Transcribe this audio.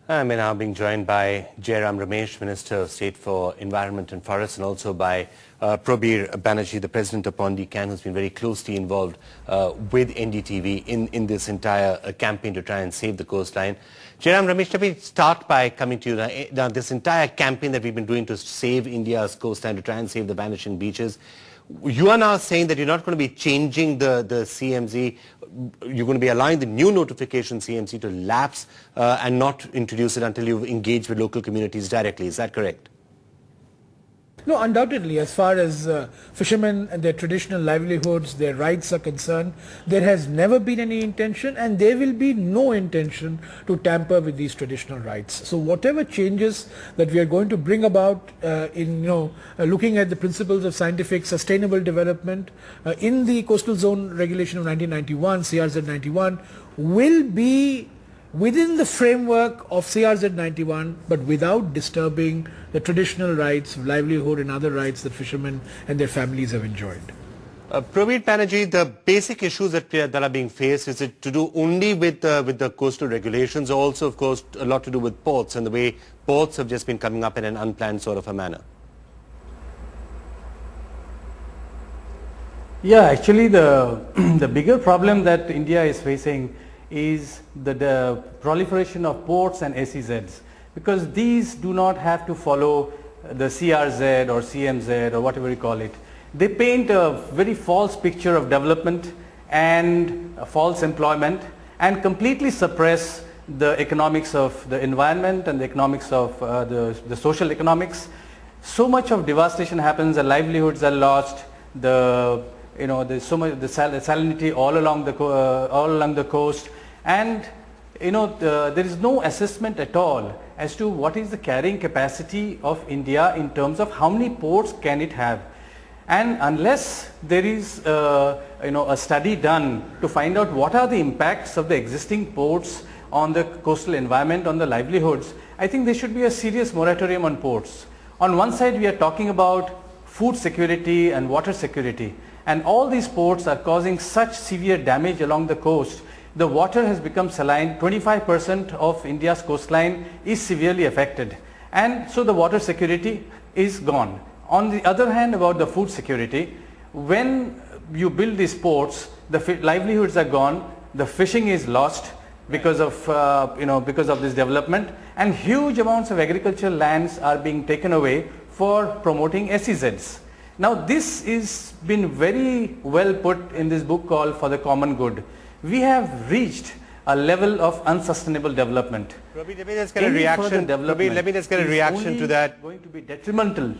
I'm now being joined by Jairam Ramesh, Minister of State for Environment and Forests, and also by Prabir Banerjee, the President of Pondi Can, who's been very closely involved with NDTV in this entire campaign to try and save the coastline. Jairam Ramesh, let me start by coming to you. Now, this entire campaign that we've been doing to save India's coastline, to try and save the vanishing beaches, you are now saying that you're not going to be changing the CMZ. You're going to be allowing the new notification CMC to lapse and not introduce it until you've engaged with local communities directly. Is that correct? No, undoubtedly, as far as fishermen and their traditional livelihoods, their rights are concerned, there has never been any intention and there will be no intention to tamper with these traditional rights. So whatever changes that we are going to bring about looking at the principles of scientific sustainable development in the Coastal Zone Regulation of 1991, CRZ 91, will be within the framework of CRZ 91, but without disturbing the traditional rights of livelihood and other rights that fishermen and their families have enjoyed. Prabir Banerjee, the basic issues that are being faced, is it to do only with the coastal regulations, or also, of course, a lot to do with ports and the way ports have just been coming up in an unplanned sort of a manner? Yeah, actually the bigger problem that India is facing is the proliferation of ports and SEZs, because these do not have to follow the CRZ or CMZ or whatever you call it. They paint a very false picture of development and false employment and completely suppress the economics of the environment and the economics of the social economics. So much of devastation happens, the livelihoods are lost, there's so much the salinity all along the coast, and there is no assessment at all as to what is the carrying capacity of India in terms of how many ports can it have. And unless there is a study done to find out what are the impacts of the existing ports on the coastal environment, on the livelihoods, I think there should be a serious moratorium on ports. On one side we are talking about food security and water security, and all these ports are causing such severe damage along the coast. The water has become saline. 25% of India's coastline is severely affected, and so the water security is gone. On the other hand, about the food security, when you build these ports, the livelihoods are gone, the fishing is lost because of this development, and huge amounts of agricultural lands are being taken away for promoting SEZs. Now this is been very well put in this book called For the Common Good. We have reached a level of unsustainable development. Prabir, let me just get a reaction. Let me just get a reaction to that. Going to be detrimental